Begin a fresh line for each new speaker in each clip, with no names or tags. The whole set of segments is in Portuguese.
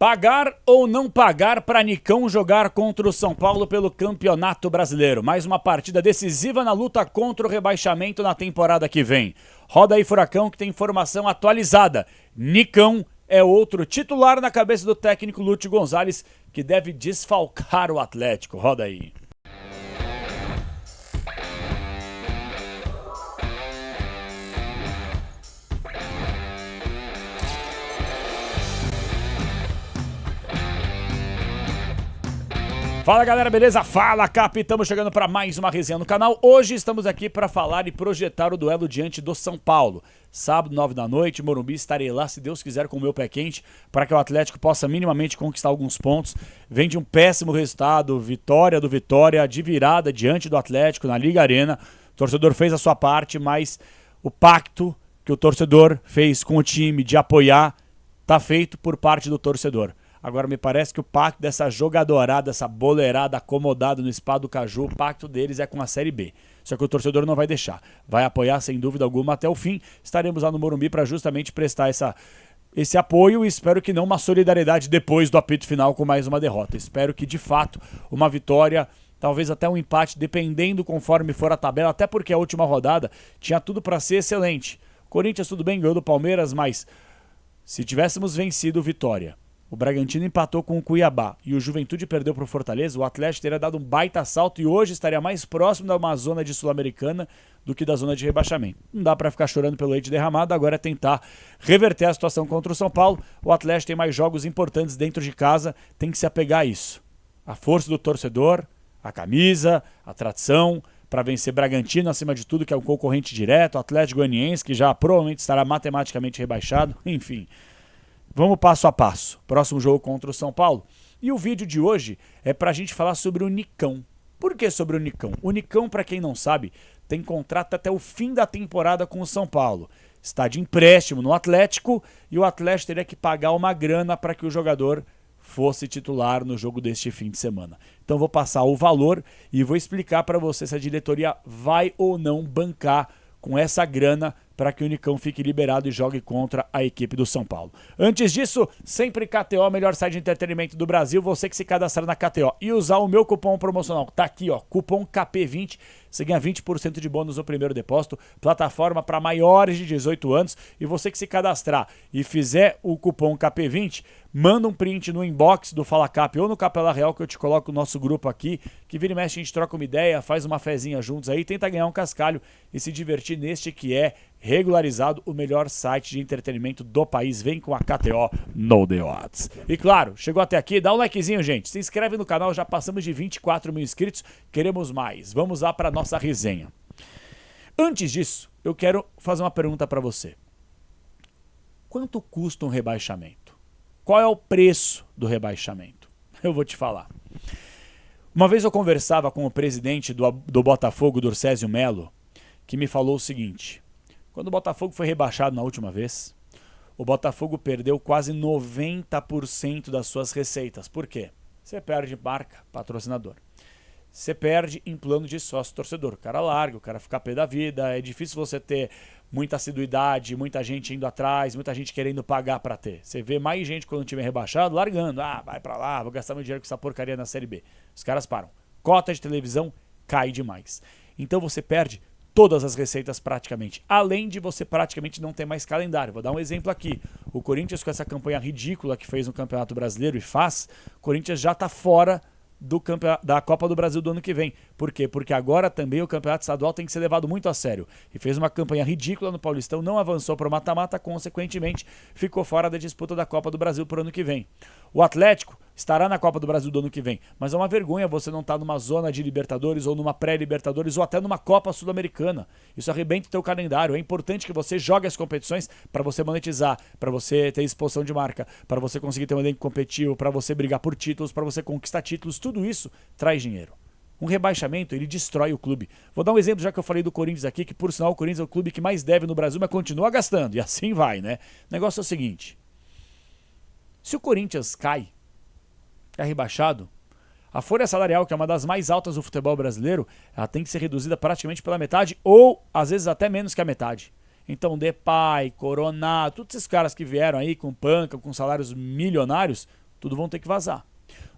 Pagar ou não pagar para Nicão jogar contra o São Paulo pelo Campeonato Brasileiro? Mais uma partida decisiva na luta contra o rebaixamento na temporada que vem. Roda aí, Furacão, que tem informação atualizada. Nicão é outro titular na cabeça do técnico Lúcio Gonzalez, que deve desfalcar o Atlético. Roda aí. Fala galera, beleza? Fala Cap, estamos chegando para mais uma resenha no canal. Hoje estamos aqui para falar e projetar o duelo diante do São Paulo. Sábado, 9 da noite, Morumbi, estarei lá, se Deus quiser, com o meu pé quente, para que o Atlético possa minimamente conquistar alguns pontos. Vem de um péssimo resultado, vitória do Vitória, de virada diante do Atlético na Liga Arena. O torcedor fez a sua parte, mas o pacto que o torcedor fez com o time de apoiar está feito por parte do torcedor. Agora me parece que o pacto dessa jogadorada, essa boleirada acomodada no Spa do Caju, o pacto deles é com a Série B. Só que o torcedor não vai deixar. Vai apoiar sem dúvida alguma até o fim. Estaremos lá no Morumbi para justamente prestar esse apoio e espero que não uma solidariedade depois do apito final com mais uma derrota. Espero que de fato uma vitória, talvez até um empate, dependendo conforme for a tabela, até porque a última rodada tinha tudo para ser excelente. Corinthians tudo bem, ganhou do Palmeiras, mas se tivéssemos vencido o Vitória, o Bragantino empatou com o Cuiabá e o Juventude perdeu para o Fortaleza, o Atlético teria dado um baita salto e hoje estaria mais próximo de uma zona de Sul-Americana do que da zona de rebaixamento. Não dá para ficar chorando pelo leite derramado, agora é tentar reverter a situação contra o São Paulo. O Atlético tem mais jogos importantes dentro de casa, tem que se apegar a isso. A força do torcedor, a camisa, a tradição, para vencer Bragantino acima de tudo, que é um concorrente direto, o Atlético Goianiense, que já provavelmente estará matematicamente rebaixado, enfim. Vamos passo a passo. Próximo jogo contra o São Paulo. E o vídeo de hoje é para a gente falar sobre o Nicão. Por que sobre o Nicão? O Nicão, para quem não sabe, tem contrato até o fim da temporada com o São Paulo. Está de empréstimo no Atlético e o Atlético teria que pagar uma grana para que o jogador fosse titular no jogo deste fim de semana. Então vou passar o valor e vou explicar para você se a diretoria vai ou não bancar com essa grana para que o Nicão fique liberado e jogue contra a equipe do São Paulo. Antes disso, sempre KTO, melhor site de entretenimento do Brasil. Você que se cadastrar na KTO e usar o meu cupom promocional, tá aqui, ó, cupom KP20, você ganha 20% de bônus no primeiro depósito, plataforma para maiores de 18 anos. E você que se cadastrar e fizer o cupom KP20, manda um print no inbox do Fala Cap ou no Capela Real que eu te coloco no nosso grupo aqui, que vira e mexe, a gente troca uma ideia, faz uma fezinha juntos aí, tenta ganhar um cascalho e se divertir neste que é regularizado, o melhor site de entretenimento do país. Vem com a KTO No The Odds. E claro, chegou até aqui, dá um likezinho, gente. Se inscreve no canal, já passamos de 24 mil inscritos. Queremos mais. Vamos lá para nossa resenha. Antes disso, eu quero fazer uma pergunta para você. Quanto custa um rebaixamento? Qual é o preço do rebaixamento? Eu vou te falar. Uma vez eu conversava com o presidente do Botafogo, Durcésio Melo, que me falou o seguinte: quando o Botafogo foi rebaixado na última vez, o Botafogo perdeu quase 90% das suas receitas. Por quê? Você perde marca, patrocinador. Você perde em plano de sócio-torcedor. O cara larga, o cara fica a pé da vida. É difícil você ter muita assiduidade, muita gente indo atrás, muita gente querendo pagar para ter. Você vê mais gente quando o time é rebaixado, largando. Ah, vai para lá, vou gastar meu dinheiro com essa porcaria na Série B. Os caras param. Cota de televisão cai demais. Então você perde todas as receitas praticamente, além de você praticamente não ter mais calendário. Vou dar um exemplo aqui. O Corinthians, com essa campanha ridícula que fez no Campeonato Brasileiro e faz, o Corinthians já está fora da Copa do Brasil do ano que vem. Por quê? Porque agora também o Campeonato Estadual tem que ser levado muito a sério. E fez uma campanha ridícula no Paulistão, não avançou para o mata-mata, consequentemente ficou fora da disputa da Copa do Brasil para o ano que vem. O Atlético estará na Copa do Brasil do ano que vem, mas é uma vergonha você não estar numa zona de Libertadores ou numa pré-Libertadores ou até numa Copa Sul-Americana. Isso arrebenta o teu calendário. É importante que você jogue as competições para você monetizar, para você ter exposição de marca, para você conseguir ter um elenco competitivo, para você brigar por títulos, para você conquistar títulos. Tudo isso traz dinheiro. Um rebaixamento, ele destrói o clube. Vou dar um exemplo, já que eu falei do Corinthians aqui, que por sinal o Corinthians é o clube que mais deve no Brasil, mas continua gastando. E assim vai, né? O negócio é o seguinte: se o Corinthians cai, é rebaixado, a folha salarial, que é uma das mais altas do futebol brasileiro, ela tem que ser reduzida praticamente pela metade ou, às vezes, até menos que a metade. Então, Depay, Coroná, todos esses caras que vieram aí com panca, com salários milionários, tudo vão ter que vazar.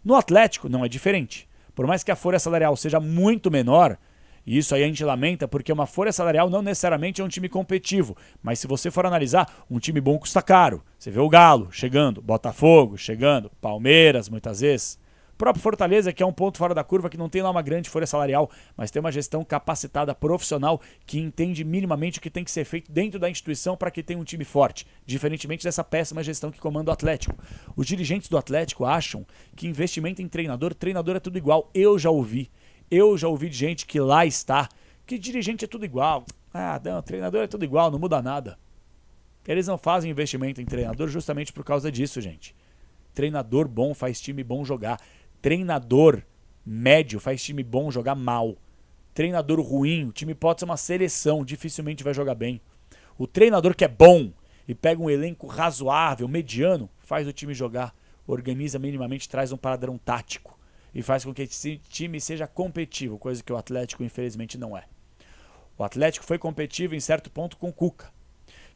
No Atlético não é diferente. Por mais que a folha salarial seja muito menor, e isso aí a gente lamenta porque uma folha salarial não necessariamente é um time competitivo, mas se você for analisar, um time bom custa caro. Você vê o Galo chegando, Botafogo chegando, Palmeiras muitas vezes. O próprio Fortaleza, que é um ponto fora da curva, que não tem lá uma grande folha salarial, mas tem uma gestão capacitada, profissional, que entende minimamente o que tem que ser feito dentro da instituição para que tenha um time forte, diferentemente dessa péssima gestão que comanda o Atlético. Os dirigentes do Atlético acham que investimento em treinador é tudo igual. Eu já ouvi de gente que lá está, que dirigente é tudo igual. Ah, não, treinador é tudo igual, não muda nada. Eles não fazem investimento em treinador justamente por causa disso, gente. Treinador bom faz time bom jogar. Treinador médio faz time bom jogar mal. Treinador ruim, o time pode ser uma seleção, dificilmente vai jogar bem. O treinador que é bom e pega um elenco razoável, mediano, faz o time jogar, organiza minimamente, traz um padrão tático e faz com que esse time seja competitivo, coisa que o Atlético infelizmente não é. O Atlético foi competitivo em certo ponto com o Cuca,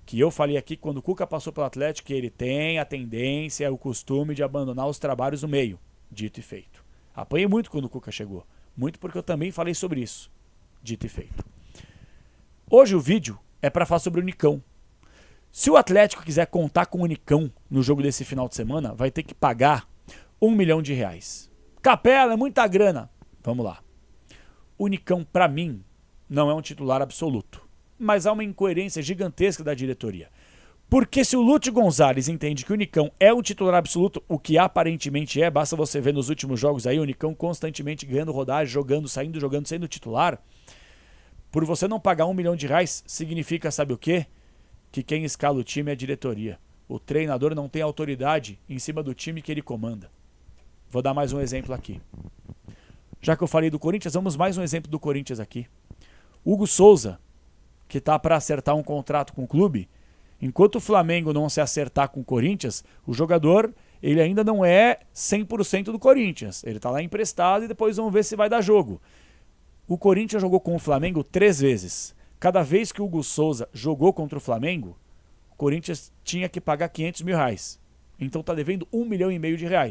que eu falei aqui quando o Cuca passou pelo Atlético que ele tem a tendência, o costume de abandonar os trabalhos no meio. Dito e feito. Apanhei muito quando o Cuca chegou. Muito porque eu também falei sobre isso. Dito e feito. Hoje o vídeo é para falar sobre o Nicão. Se o Atlético quiser contar com o Nicão no jogo desse final de semana, vai ter que pagar R$1 milhão. Capela, é muita grana. Vamos lá. O Nicão, para mim, não é um titular absoluto. Mas há uma incoerência gigantesca da diretoria. Porque se o Lúcio Gonzalez entende que o Nicão é um titular absoluto, o que aparentemente é, basta você ver nos últimos jogos aí, o Nicão constantemente ganhando rodagem, jogando, sendo titular, por você não pagar R$1 milhão, significa, sabe o quê? Que quem escala o time é a diretoria. O treinador não tem autoridade em cima do time que ele comanda. Vou dar mais um exemplo aqui. Já que eu falei do Corinthians, vamos mais um exemplo do Corinthians aqui. Hugo Souza, que está para acertar um contrato com o clube, enquanto o Flamengo não se acertar com o Corinthians, o jogador ele ainda não é 100% do Corinthians. Ele está lá emprestado e depois vamos ver se vai dar jogo. O Corinthians jogou com o Flamengo 3 vezes. Cada vez que o Hugo Souza jogou contra o Flamengo, o Corinthians tinha que pagar R$500 mil. Então está devendo R$1,5 milhão.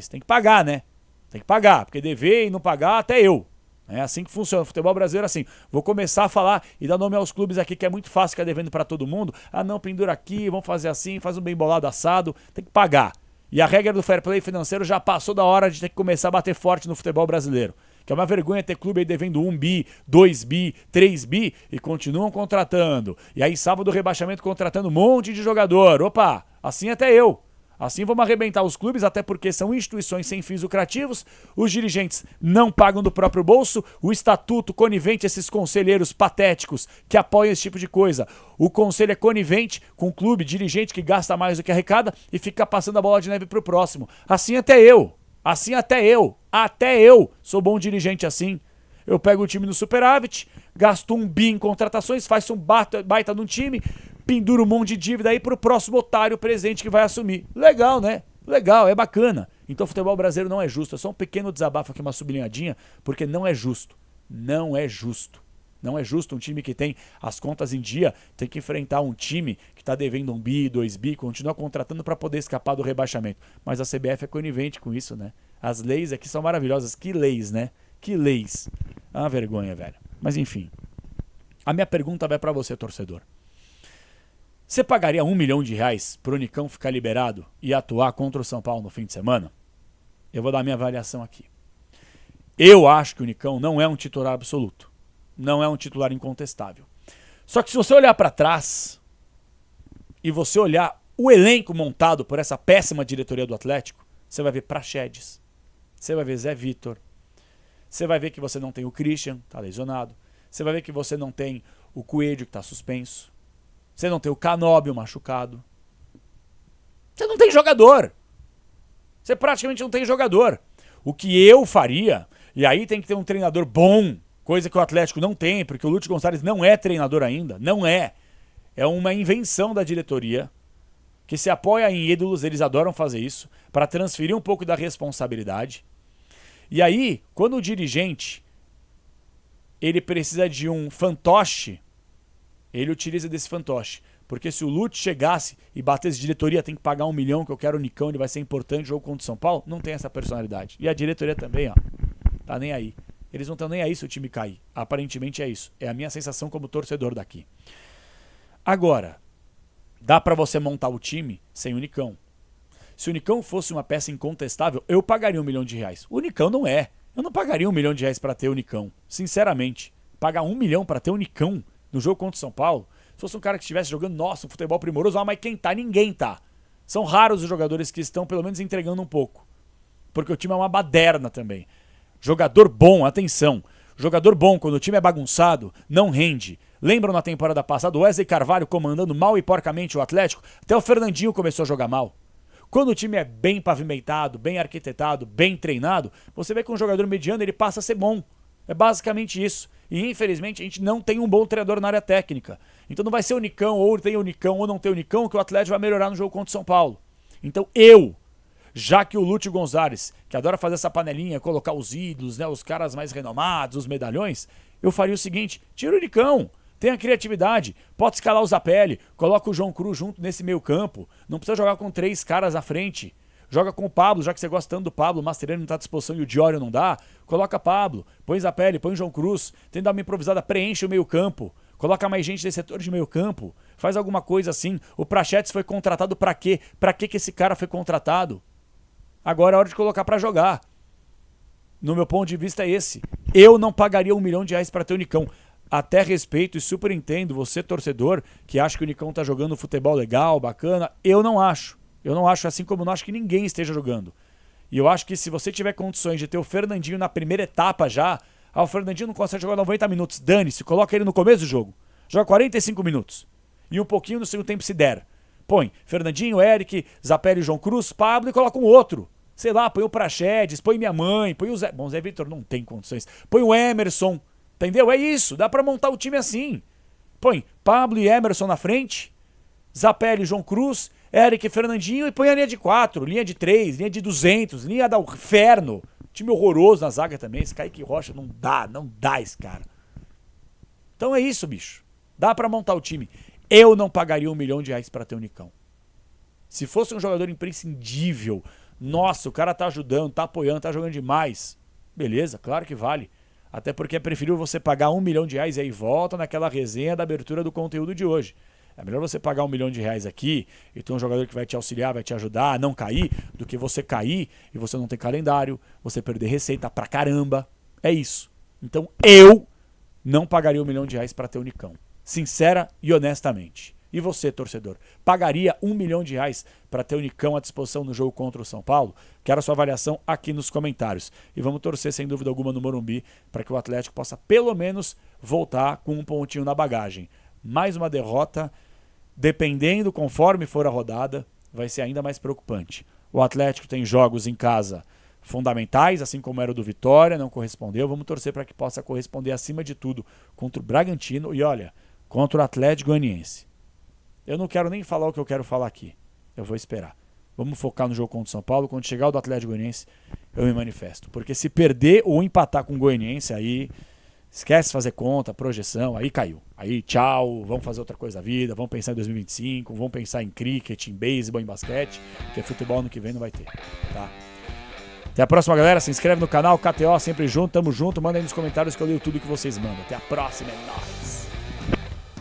Tem que pagar, né? Tem que pagar, porque dever e não pagar até eu. É assim que funciona. O futebol brasileiro é assim. Vou começar a falar e dar nome aos clubes aqui, que é muito fácil ficar devendo para todo mundo. Ah, não, pendura aqui, vamos fazer assim, faz um bem bolado assado. Tem que pagar. E a regra do fair play financeiro já passou da hora de ter que começar a bater forte no futebol brasileiro. Que é uma vergonha ter clube aí devendo 1 bi, 2 bi, 3 bi e continuam contratando. E aí sábado rebaixamento contratando um monte de jogador. Opa, assim até eu. Assim vamos arrebentar os clubes, até porque são instituições sem fins lucrativos, os dirigentes não pagam do próprio bolso, o estatuto conivente, esses conselheiros patéticos que apoiam esse tipo de coisa. O conselho é conivente com o clube, dirigente que gasta mais do que arrecada e fica passando a bola de neve pro próximo. Assim até eu sou bom dirigente assim. Eu pego o time no superávit, gasto 1 bi em contratações, faço um baita de um time, pendura um monte de dívida aí pro próximo otário presente que vai assumir. Legal, né? Legal, é bacana. Então o futebol brasileiro não é justo. É só um pequeno desabafo aqui, uma sublinhadinha, porque não é justo. Não é justo. Não é justo um time que tem as contas em dia, tem que enfrentar um time que está devendo 1 bi, 2 bi, continua contratando para poder escapar do rebaixamento. Mas a CBF é conivente com isso, né? As leis aqui são maravilhosas. Que leis, né? Que leis. É uma vergonha, velho. Mas enfim. A minha pergunta vai para você, torcedor. Você pagaria R$1 milhão pro Nicão ficar liberado e atuar contra o São Paulo no fim de semana? Eu vou dar minha avaliação aqui. Eu acho que o Nicão não é um titular absoluto. Não é um titular incontestável. Só que se você olhar para trás e você olhar o elenco montado por essa péssima diretoria do Atlético, você vai ver Praxedes, você vai ver Zé Vitor, você vai ver que você não tem o Christian, tá lesionado, você vai ver que você não tem o Coelho, que tá suspenso, você não tem o Canóbio machucado, você não tem jogador, você praticamente não tem jogador. O que eu faria, e aí tem que ter um treinador bom, coisa que o Atlético não tem, porque o Lúcio Gonzalez não é treinador ainda, não é. É uma invenção da diretoria, que se apoia em ídolos, eles adoram fazer isso, para transferir um pouco da responsabilidade. E aí, quando o dirigente ele precisa de um fantoche, ele utiliza desse fantoche. Porque se o Lute chegasse e batesse diretoria, tem que pagar 1 milhão, que eu quero o Nicão, ele vai ser importante no jogo contra o São Paulo, não tem essa personalidade. E a diretoria também, ó, tá nem aí. Eles não estão nem aí se o time cair. Aparentemente é isso. É a minha sensação como torcedor daqui. Agora, dá pra você montar o time sem o Nicão. Se o Nicão fosse uma peça incontestável, eu pagaria R$1 milhão. O Nicão não é. Eu não pagaria R$1 milhão pra ter o Nicão. Sinceramente. Pagar 1 milhão pra ter o Nicão no jogo contra o São Paulo, se fosse um cara que estivesse jogando, nossa, um futebol primoroso, mas quem tá? Ninguém tá. São raros os jogadores que estão, pelo menos, entregando um pouco. Porque o time é uma baderna também. Jogador bom, atenção. Jogador bom, quando o time é bagunçado, não rende. Lembram na temporada passada o Wesley Carvalho comandando mal e porcamente o Atlético? Até o Fernandinho começou a jogar mal. Quando o time é bem pavimentado, bem arquitetado, bem treinado, você vê que um jogador mediano ele passa a ser bom. É basicamente isso. E infelizmente a gente não tem um bom treinador na área técnica. Então não vai ser o Nicão, ou tem o Nicão, ou não tem o Nicão, que o Atlético vai melhorar no jogo contra o São Paulo. Então já que o Lúcio Gonzalez, que adora fazer essa panelinha, colocar os ídolos, né, os caras mais renomados, os medalhões, eu faria o seguinte, tira o Nicão, tenha criatividade, pode escalar o Zapelli, coloca o João Cruz junto nesse meio campo, não precisa jogar com 3 caras à frente, joga com o Pablo, já que você gosta tanto do Pablo, o Mascherano não está à disposição e o Diório não dá, coloca Pablo, põe Zapelli, põe João Cruz, tenta dar uma improvisada, preenche o meio campo, coloca mais gente desse setor de meio campo, faz alguma coisa assim. O Prachetes foi contratado pra quê? Pra que esse cara foi contratado? Agora é hora de colocar pra jogar. No meu ponto de vista é esse. Eu não pagaria R$1 milhão pra ter o Nicão. Até respeito e super entendo você, torcedor, que acha que o Nicão tá jogando futebol legal, bacana. Eu não acho. Eu não acho, assim como eu não acho que ninguém esteja jogando. E eu acho que se você tiver condições de ter o Fernandinho na primeira etapa já, o Fernandinho não consegue jogar 90 minutos, dane-se, coloca ele no começo do jogo. Joga 45 minutos. E um pouquinho no segundo tempo se der. Põe Fernandinho, Eric, Zapelli, João Cruz, Pablo e coloca um outro. Sei lá, põe o Praxedes, põe minha mãe, põe o Zé... Bom, o Zé Vitor não tem condições. Põe o Emerson, entendeu? É isso, dá pra montar o time assim. Põe Pablo e Emerson na frente, Zapelli, João Cruz, Eric e Fernandinho e põe a linha de 4, linha de 3, linha de 200, linha da inferno. Time horroroso na zaga também, esse Kaique Rocha não dá esse cara. Então é isso, bicho. Dá pra montar o time. Eu não pagaria R$1 milhão pra ter o Nicão. Se fosse um jogador imprescindível, nossa, o cara tá ajudando, tá apoiando, tá jogando demais. Beleza, claro que vale. Até porque é preferível você pagar R$1 milhão e aí volta naquela resenha da abertura do conteúdo de hoje. É melhor você pagar R$1 milhão aqui e ter um jogador que vai te auxiliar, vai te ajudar a não cair, do que você cair e você não ter calendário, você perder receita pra caramba. É isso. Então eu não pagaria R$1 milhão pra ter o Nicão. Sincera e honestamente. E você, torcedor, pagaria R$1 milhão para ter o Nicão à disposição no jogo contra o São Paulo? Quero a sua avaliação aqui nos comentários. E vamos torcer, sem dúvida alguma, no Morumbi para que o Atlético possa, pelo menos, voltar com um pontinho na bagagem. Mais uma derrota, dependendo conforme for a rodada, vai ser ainda mais preocupante. O Atlético tem jogos em casa fundamentais, assim como era o do Vitória, não correspondeu. Vamos torcer para que possa corresponder, acima de tudo, contra o Bragantino e, olha, contra o Atlético Goianiense. Eu não quero nem falar o que eu quero falar aqui. Eu vou esperar. Vamos focar no jogo contra o São Paulo. Quando chegar o do Atlético Goianiense, eu me manifesto. Porque se perder ou empatar com o Goianiense, aí esquece fazer conta, projeção, aí caiu. Aí tchau, vamos fazer outra coisa da vida, vamos pensar em 2025, vamos pensar em cricket, em beisebol, em basquete, porque futebol no que vem não vai ter. Tá? Até a próxima, galera. Se inscreve no canal, KTO, sempre junto, tamo junto. Manda aí nos comentários que eu leio tudo que vocês mandam. Até a próxima, é nóis!